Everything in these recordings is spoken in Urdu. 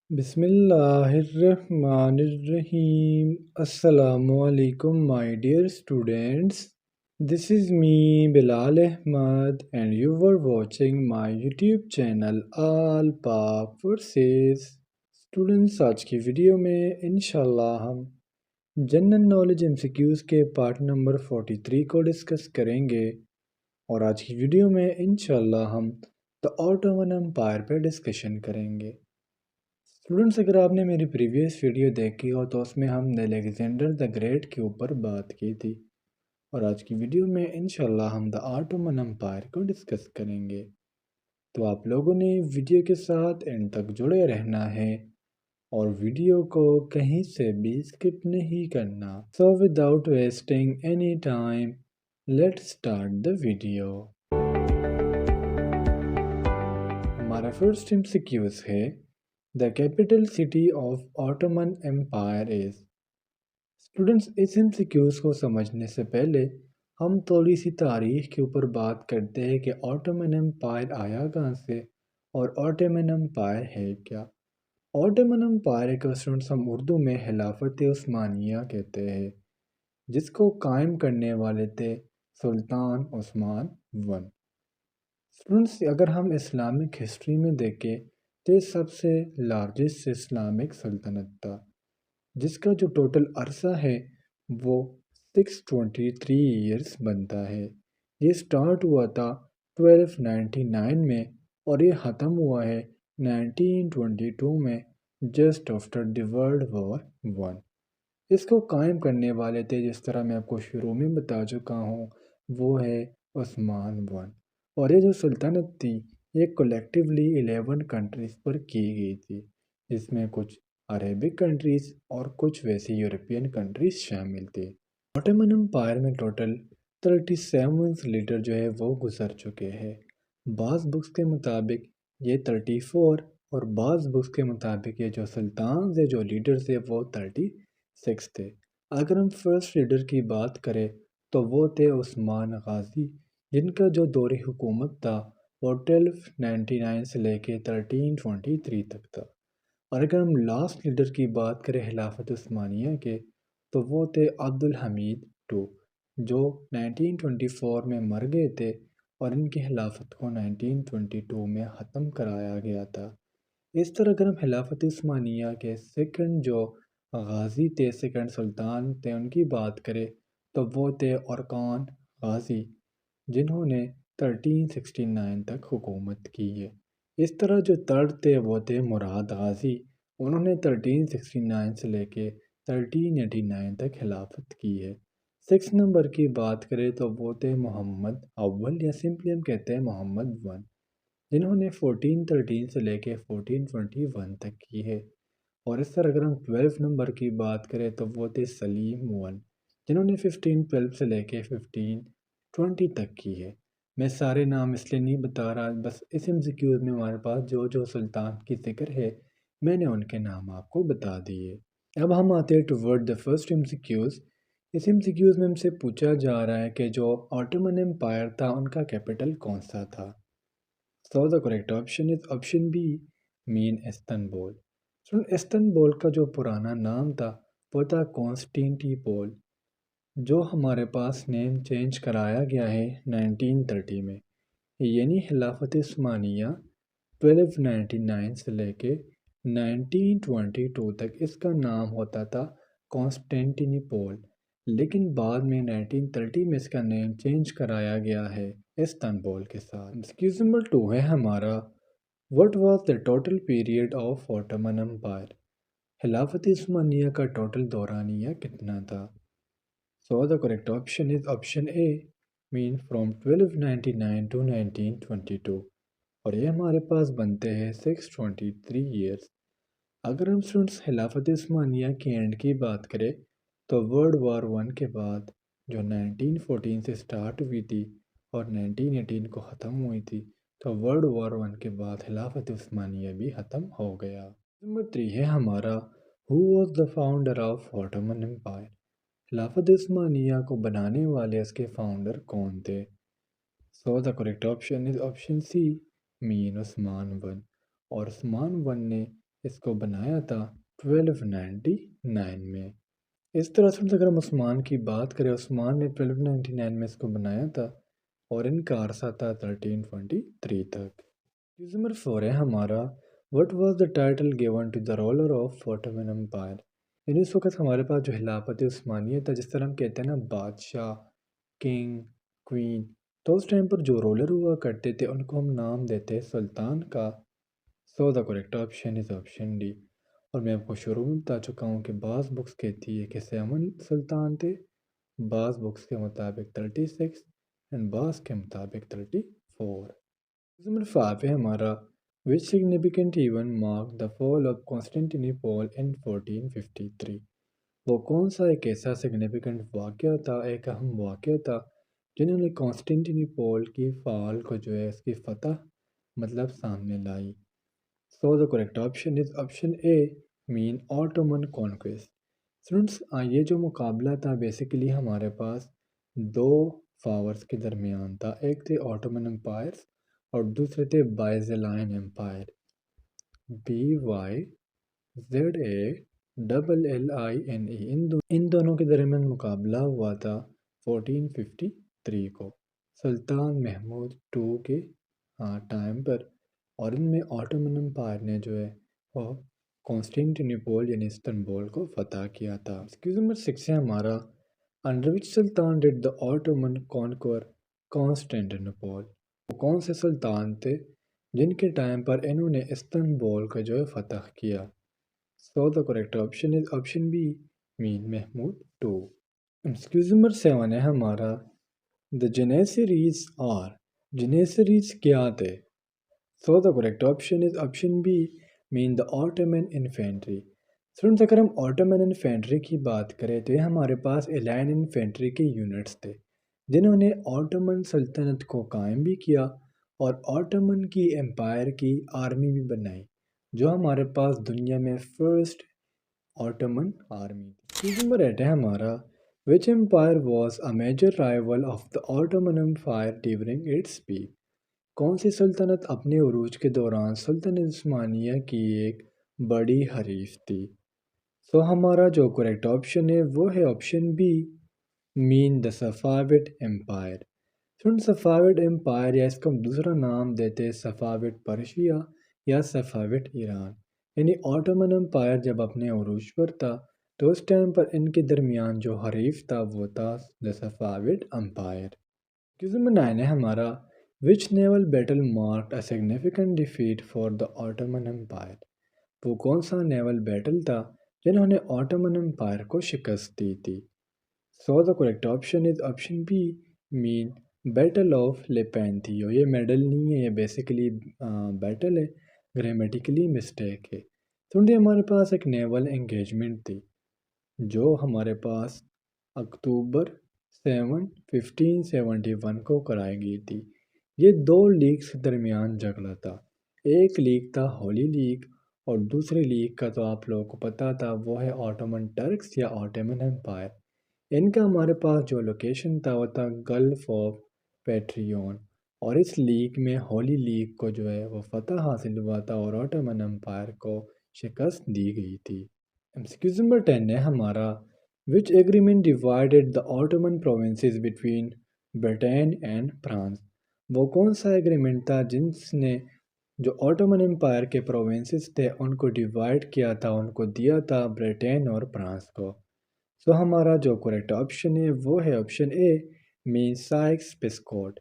بسم اللہ الرحمن الرحیم۔ السلام علیکم my dear students. This is me Bilal Ahmad and you were watching my YouTube channel All Pak Verses. Students آج کی ویڈیو میں انشاءاللہ ہم جنرل نالج MCQs کے پارٹ نمبر 43 کو ڈسکس کریں گے، اور آج کی ویڈیو میں انشاءاللہ ہم The Ottoman Empire پہ ڈسکشن کریں گے۔ اسٹوڈنٹس، اگر آپ نے میری پریویس ویڈیو دیکھی ہو تو اس میں ہم نے الیگزینڈر دا گریٹ کے اوپر بات کی تھی، اور آج کی ویڈیو میں انشاءاللہ ہم دا آٹومن امپائر کو ڈسکس کریں گے۔ تو آپ لوگوں نے ویڈیو کے ساتھ اینڈ تک جڑے رہنا ہے اور ویڈیو کو کہیں سے بھی اسکپ نہیں کرنا۔ So without wasting any time let start the video. ہمارا فرسٹ MCQs ہے The capital city of Ottoman Empire is۔ Students, اس MCQs کو سمجھنے سے پہلے ہم تھوڑی سی تاریخ کے اوپر بات کرتے ہیں کہ آٹومن امپائر آیا کہاں سے اور آٹومن امپائر ہے کیا۔ آٹومن امپائر کو اسٹوڈنٹس ہم اردو میں خلافت عثمانیہ کہتے ہیں، جس کو قائم کرنے والے تھے سلطان عثمان ون۔ اسٹوڈنٹس، اگر ہم اسلامک ہسٹری میں دیکھیں تو یہ سب سے لارجسٹ اسلامک سلطنت تھا، جس کا جو ٹوٹل عرصہ ہے وہ 623 ایئرس بنتا ہے۔ یہ سٹارٹ ہوا تھا 1299 میں اور یہ ختم ہوا ہے 1922 میں، just after the World War one. اس کو قائم کرنے والے تھے، جس طرح میں آپ کو شروع میں بتا چکا ہوں، وہ ہے عثمان ون۔ اور یہ جو سلطنت تھی یہ کولیکٹیولی 11 کنٹریز پر کی گئی تھی، جس میں کچھ عربک کنٹریز اور کچھ ویسی یورپین کنٹریز شامل تھے۔ آٹومن امپائر میں ٹوٹل 37 لیڈر جو ہے وہ گزر چکے ہیں۔ بعض بکس کے مطابق یہ 34 اور بعض بکس کے مطابق یہ جو سلطان سے جو لیڈرز تھے وہ 36 تھے۔ اگر ہم فرسٹ لیڈر کی بات کریں تو وہ تھے عثمان غازی، جن کا جو دور حکومت تھا وہ 1299 سے لے کے 1323 تک تھا۔ اور اگر ہم لاسٹ لیڈر کی بات کریں خلافت عثمانیہ کے تو وہ تھے عبدالحمید ٹو، جو 1924 میں مر گئے تھے اور ان کی خلافت کو 1922 میں ختم کرایا گیا تھا۔ اس طرح اگر ہم خلافت عثمانیہ کے سیکنڈ جو غازی تھے، سیکنڈ سلطان تھے، ان کی بات کریں تو وہ تھے ارکان غازی، جنہوں نے 1369 تک حکومت کی ہے۔ اس طرح جو تھرڈ تھے وہ تھے مراد غازی، انہوں نے 1369 سے لے کے 1389 تک خلافت کی ہے۔ 6 نمبر کی بات کریں تو وہ تھے محمد اول، یا سمپلی ہم کہتے ہیں محمد ون، جنہوں نے 1413 سے لے کے 1421 تک کی ہے۔ اور اس طرح اگر ہم 12 نمبر کی بات کریں تو وہ تھے سلیم ون، جنہوں نے 1512 سے لے کے 1520 تک کی ہے۔ میں سارے نام اس لیے نہیں بتا رہا، بس اس MCQs میں ہمارے پاس جو جو سلطان کی ذکر ہے میں نے ان کے نام آپ کو بتا دیے۔ اب ہم آتے ہیں ٹوورڈ دا فرسٹ MCQs۔ اس MCQs میں ہم سے پوچھا جا رہا ہے کہ جو آٹومن امپائر تھا ان کا کیپٹل کون سا تھا۔ So the correct option is option B, mean Istanbul. Istanbul کا جو پرانا نام تھا وہ تھا کانسٹینٹی پول، جو ہمارے پاس نیم چینج کرایا گیا ہے 1930 میں، یعنی خلافت عثمانیہ 1299 سے لے کے 1922 تک اس کا نام ہوتا تھا کانسٹینٹینی پول، لیکن بعد میں 1930 میں اس کا نیم چینج کرایا گیا ہے استنبول کے ساتھ۔ ایکسکیوز نمبر 2 ہے ہمارا، what was the total period of Ottoman Empire? خلافت عثمانیہ کا ٹوٹل دورانیہ کتنا تھا؟ So the correct option is option A, mean from 1299 to 1922، اور یہ ہمارے پاس بنتے ہیں 623 ایئرس۔ اگر ہم اسٹوڈنٹس خلافت عثمانیہ کے اینڈ کی بات کریں تو ورلڈ وار ون کے بعد جو 1914 سے سٹارٹ ہوئی تھی اور 1918 کو ختم ہوئی تھی، تو ورلڈ وار ون کے بعد خلافت عثمانیہ بھی ختم ہو گیا۔ نمبر 3 ہے ہمارا، who was the founder of Ottoman Empire? خلافت عثمانیہ کو بنانے والے اس کے فاؤنڈر کون تھے؟ So the correct option is option C, mean Osman one, اور عثمان ون نے اس کو بنایا تھا 1299 میں۔ اس طرح سے اگر ہم عثمان کی بات کریں، عثمان نے 1299 میں اس کو بنایا تھا اور ان کا عرصہ تھا 1323 تک۔ نمبر 4 ہے ہمارا what was the title given to the ruler of Ottoman Empire, یعنی اس وقت ہمارے پاس جو خلافت عثمانیہ تھا، جس طرح ہم کہتے ہیں نا بادشاہ، کنگ، کوئین، تو اس ٹائم پر جو رولر ہوا کرتے تھے ان کو ہم نام دیتے سلطان کا۔ So the correct option is option D. اور میں آپ کو شروع میں بتا چکا ہوں کہ بعض بکس کہتی ہے کہ 7 سلطان تھے، بعض بکس کے مطابق 36 اینڈ بعض کے مطابق 34۔ نمبر 5 ہے ہمارا which significant event marked the fall of Constantinople in 1453، وہ کون سا ایک ایسا سگنیفیکنٹ واقعہ تھا، ایک اہم واقعہ تھا جنہوں نے کانسٹینٹینیپول کی فال کو جو ہے اس کی فتح مطلب سامنے لائی۔ So the correct option is option A mean Ottoman conquest. Students یہ جو مقابلہ تھا بیسیکلی ہمارے پاس دو پاورز کے درمیان تھا، ایک تھے آٹومن امپائرز اور دوسرے تھے بائزنٹائن امپائر، BYZALLINE۔ ان دونوں کے درمیان مقابلہ ہوا تھا 1453 کو سلطان محمود کے ٹائم پر، اور ان میں آٹومن امپائر نے جو ہے وہ کانسٹینٹینیپول یعنی استنبول کو فتح کیا تھا۔ نمبر 6 ہے ہمارا under which sultan did the Ottoman conquer Constantinople, وہ کون سے سلطان تھے جن کے ٹائم پر انہوں نے استنبول کو جو ہے فتح کیا۔ So the correct option is option B mean Mahmud 2۔ Number 7 ہے ہمارا دا جنیسریز آر، جنیسریز کیا تھے؟ So the correct option is option B mean the Ottoman infantry. Students اگر ہم آٹومن انفینٹری کی بات کریں تو یہ ہمارے پاس الائن انفینٹری کے یونٹس تھے جنہوں نے آٹومن سلطنت کو قائم بھی کیا اور آٹومن کی امپائر کی آرمی بھی بنائی، جو ہمارے پاس دنیا میں فرسٹ آٹومن آرمی تھی۔ نمبر 8 ہے ہمارا which empire was a major rival of the Ottoman Empire during its peak, کون سی سلطنت اپنے عروج کے دوران سلطنت عثمانیہ کی ایک بڑی حریف تھی؟ سو ہمارا جو کریکٹ آپشن ہے وہ ہے آپشن بی مین دا صفاوٹ امپائر۔ صفاوٹ امپائر یا اس کو ہم دوسرا نام دیتے صفاوٹ پرشیا یا صفاوٹ ایران، یعنی آٹومن امپائر جب اپنے عروج پر تھا تو اس ٹائم پر ان کے درمیان جو حریف تھا وہ تھا دا صفاوٹ امپائر۔ نمبر 9 ہے ہمارا which naval battle marked a significant defeat for the Ottoman Empire، وہ کون سا نیول بیٹل تھا جنہوں نے آٹومن امپائر کو شکست دی تھی؟ So the correct option is option B mean battle of Lepanto, یہ میڈل نہیں ہے، یہ بیسیکلی بیٹل ہے، گرامیٹیکلی مسٹیک ہے۔ تو ہمارے پاس ایک نیول انگیجمنٹ تھی جو ہمارے پاس اکتوبر 7 1571 کو کرائی گئی تھی۔ یہ دو لیگز کے درمیان جھگڑا تھا، ایک لیگ تھا ہولی لیگ اور دوسری لیگ کا تو آپ لوگوں کو پتہ تھا وہ ہے آٹومن ٹرکس یا آٹومن امپائر۔ ان کا ہمارے پاس جو لوکیشن تھا وہ تھا گلف آف پیٹریون، اور اس لیگ میں ہولی لیگ کو جو ہے وہ فتح حاصل ہوا تھا اور آٹومن امپائر کو شکست دی گئی تھی۔ نمبر 10 ہے ہمارا which agreement divided the Ottoman provinces between Britain and France, وہ کون سا ایگریمنٹ تھا جس نے جو آٹومن امپائر کے پروونسز تھے ان کو ڈیوائڈ کیا تھا، ان کو دیا تھا برٹین اور فرانس کو؟ سو ہمارا جو کریکٹ آپشن ہے وہ ہے آپشن اے مین سائکس پیکوٹ۔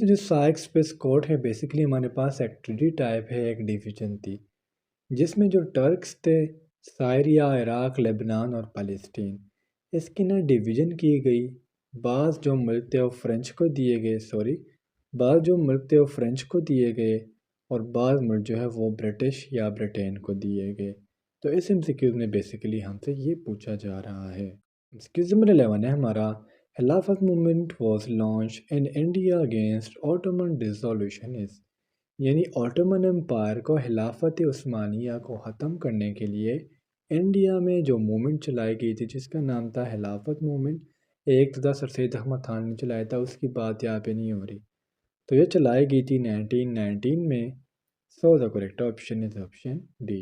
جو سائکس پیکوٹ ہے بیسیکلی ہمارے پاس ایک ٹریٹی ٹائپ ہے، ایک ڈیویژن تھی جس میں جو ٹرکس تھے سائریا، عراق، لبنان اور فلسطین، اس کی نا ڈیویژن کی گئی، بعض جو ملک تھے وہ فرینچ کو دیے گئے، بعض جو ملک تھے وہ فرینچ کو دیے گئے اور بعض ملک جو ہے وہ برٹش یا برٹین کو دیے گئے۔ تو اس MCQ میں بیسیکلی ہم سے یہ پوچھا جا رہا ہے۔ نمبر 11 ہے ہمارا Khilafat movement was launch in India against Ottoman dissolutions, یعنی آٹومن امپائر کو خلافت عثمانیہ کو ختم کرنے کے لیے انڈیا میں جو موومنٹ چلائی گئی تھی جس کا نام تھا خلافت موومنٹ، ایک تو سر سید احمد خان نے چلایا تھا، اس کی بات یہاں پہ نہیں ہو رہی، تو یہ چلائی گئی تھی 1919 میں۔ So the correct option is option D.